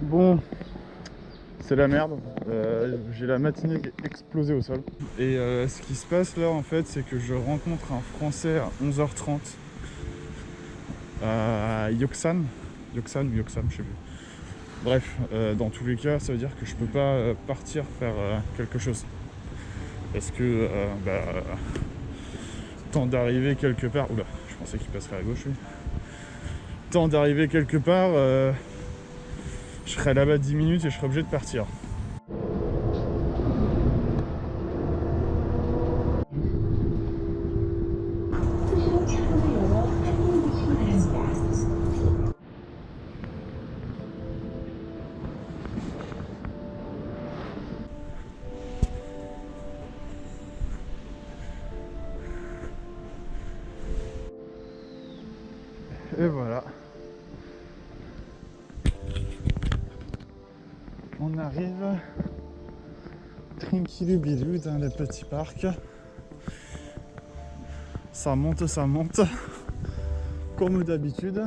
Bon, c'est la merde. J'ai la matinée qui est explosée au sol. Et ce qui se passe là, en fait, c'est que je rencontre un Français à 11h30 à Yoksan. Yoksan ou Yoksam, je sais plus. Bref, dans tous les cas, ça veut dire que je peux pas partir faire quelque chose. Parce que, temps d'arriver quelque part... Oula, je pensais qu'il passerait à gauche, lui. Temps d'arriver quelque part, je serai là-bas 10 minutes et je serai obligé de partir. Et voilà. On arrive tranquillou-bilou dans le petit parc. Ça monte, comme d'habitude.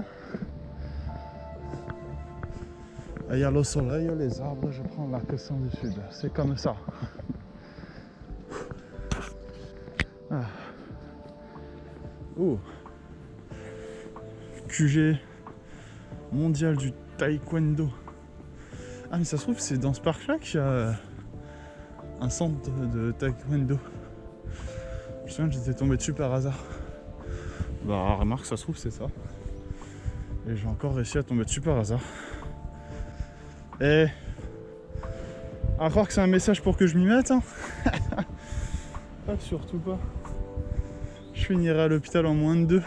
Il y a le soleil, les arbres, je prends l'accent du sud. C'est comme ça. Ah. Oh. QG mondial du taekwondo. Ah mais ça se trouve c'est dans ce parc là qu'il y a un centre de taekwondo. Je me souviens, j'étais tombé dessus par hasard. Bah remarque, ça se trouve c'est ça. Et j'ai encore réussi à tomber dessus par hasard. Et à croire que c'est un message pour que je m'y mette, hein. Ah, surtout pas. Je finirai à l'hôpital en moins de 2.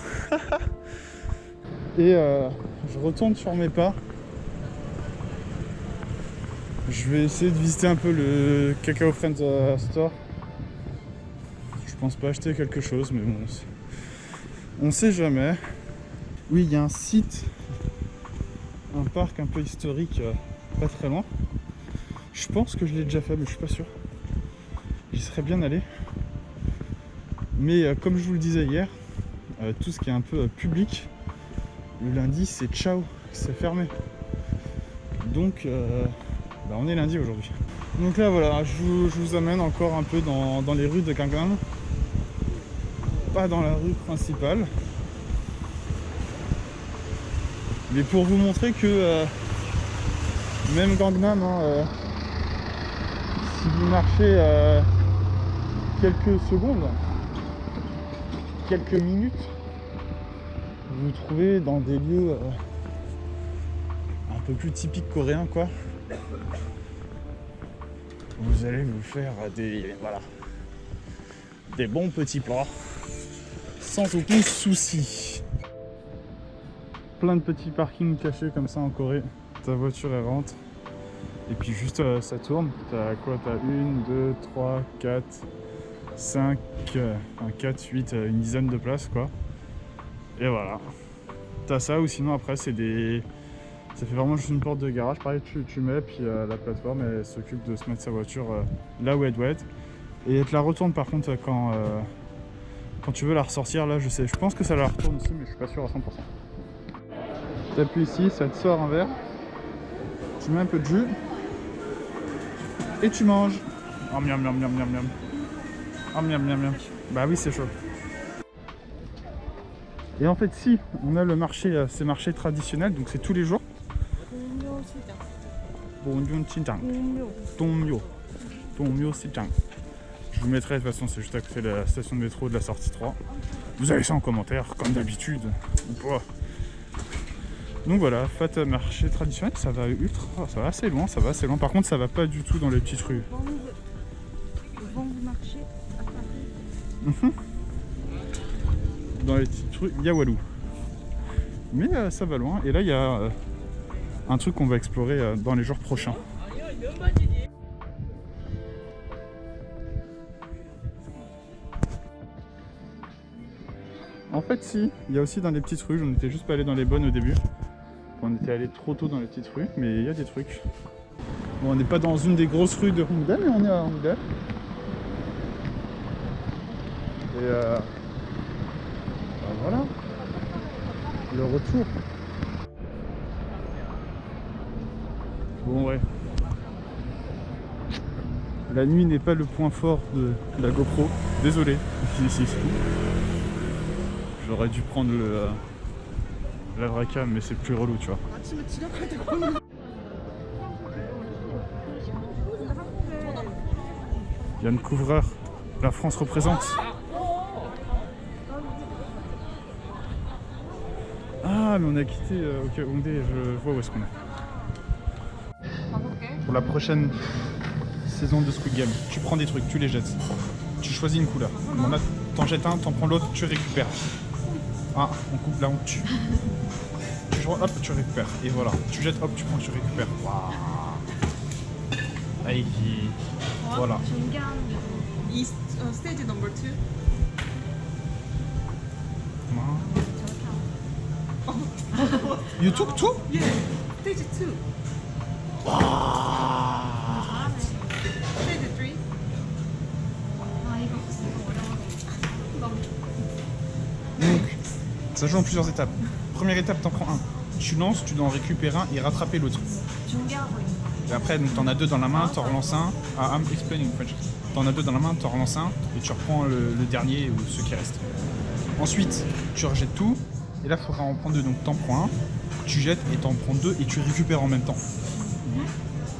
Et je retourne sur mes pas. Je vais essayer de visiter un peu le Cacao Friends Store. Je pense pas acheter quelque chose, mais bon, on sait jamais. Oui, il y a un site, un parc un peu historique, pas très loin. Je pense que je l'ai déjà fait, mais je suis pas sûr. J'y serais bien allé. Mais comme je vous le disais hier, tout ce qui est un peu public, le lundi c'est ciao, c'est fermé. Donc on est lundi aujourd'hui. Donc là voilà, je vous amène encore un peu dans les rues de Gangnam. Pas dans la rue principale. Mais pour vous montrer que même Gangnam, si vous marchez quelques secondes, quelques minutes, vous vous trouvez dans des lieux un peu plus typiques coréens quoi. Vous allez vous faire des bons petits plats sans aucun souci. Plein de petits parkings cachés comme ça en Corée. Ta voiture elle rentre et puis juste ça tourne. T'as quoi? T'as 1, 2, 3, 4, 5, 4, 8, une dizaine de places quoi. Et voilà. T'as ça ou sinon après c'est des... Ça fait vraiment juste une porte de garage. Pareil tu mets puis la plateforme elle s'occupe de se mettre sa voiture là où elle doit être. Et elle te la retourne par contre quand tu veux la ressortir là je pense que ça la retourne aussi mais je suis pas sûr à 100%. T'appuies ici, ça te sort un verre. Tu mets un peu de jus. Et tu manges. Oh miam miam miam miam miam. Oh miam miam miam. Bah oui c'est chaud. Et en fait si, on a le marché, ces marchés traditionnels, donc c'est tous les jours. Tongmyo Sijang. Je vous mettrai de toute façon, c'est juste à côté de la station de métro de la sortie 3. Vous avez ça en commentaire, comme d'habitude. Ou pas. Donc voilà, fat marché traditionnel, ça va ça va assez loin, Par contre, ça va pas du tout dans les petites rues. Vent du marché à Paris. Dans les petites rues, il y a Walou. Mais ça va loin. Et là, il y a un truc qu'on va explorer dans les jours prochains. En fait, si, il y a aussi dans les petites rues. On était juste pas allé dans les bonnes au début. On était allé trop tôt dans les petites rues, mais il y a des trucs. Bon, on n'est pas dans une des grosses rues de Hongdae, mais on est à Hongdae. Et voilà, le retour. Bon, ouais. La nuit n'est pas le point fort de la GoPro. Désolé. J'aurais dû prendre la vraie cam, mais c'est plus relou, tu vois. 아침에 지각할 때 보는 Yann Couvreur, la France représente. Ah, mais on a quitté ok, Hongdae, je vois où est-ce qu'on est. Pour la prochaine saison de Squid Game, tu prends des trucs, tu les jettes. Tu choisis une couleur. T'en jettes un, t'en prends l'autre, tu récupères. Ah, on coupe là, on tue. Tu joues, hop, tu récupères. Et voilà, tu jettes, hop, tu prends, tu récupères. Waouh. Aïe. Voilà. 이 스테이지 넘버 2. You took two? 예. 스테이지 2. 와. 스테이지 3. Donc, ça joue en plusieurs étapes. Première étape, t'en prends un. Tu lances, tu dois en récupérer un et rattraper l'autre. Et après, donc t'en as deux dans la main, t'en relances un. Ah, I'm explaining French. T'en as deux dans la main, t'en relances un et tu reprends le dernier ou ceux qui restent. Ensuite, tu rejettes tout. Et là, il faudra en prendre deux. Donc t'en prends un, tu jettes et t'en prends deux et tu récupères en même temps.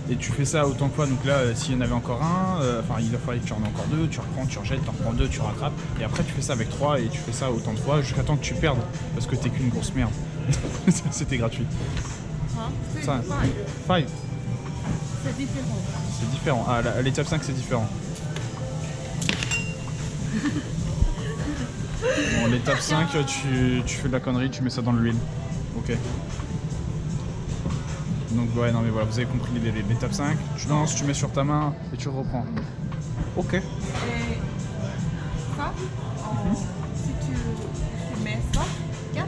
Et tu fais ça autant de fois. Donc là, s'il y en avait encore un, il va falloir que tu en aies encore deux. Tu reprends, tu rejettes, t'en reprends deux, tu rattrapes. Et après, tu fais ça avec trois et tu fais ça autant de fois jusqu'à temps que tu perdes. Parce que t'es qu'une grosse merde. C'était gratuit. Ça, five. C'est différent. C'est différent. Ah, à l'étape 5, c'est différent. Bon, l'étape 5, tu fais de la connerie, tu mets ça dans l'huile. Ok. Donc, ouais, non, mais voilà, vous avez compris l'étape 5. Tu lances, tu mets sur ta main et tu reprends. Ok. Et ça, si tu mets ça, 4,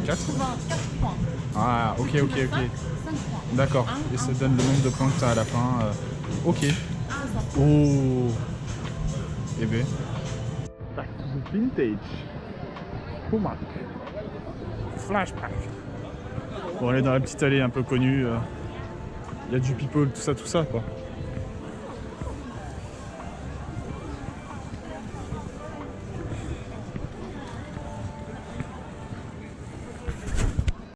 4 tu vas 4 points. Ah, ok, ok, ok. 5 points. D'accord. Et ça donne le nombre de points que tu as à la fin. Ok. C'est ça. Oh. Eh ben. Back to the vintage. Comac. Flashback. Bon, on est dans la petite allée un peu connue. Il y a du people, tout ça, quoi.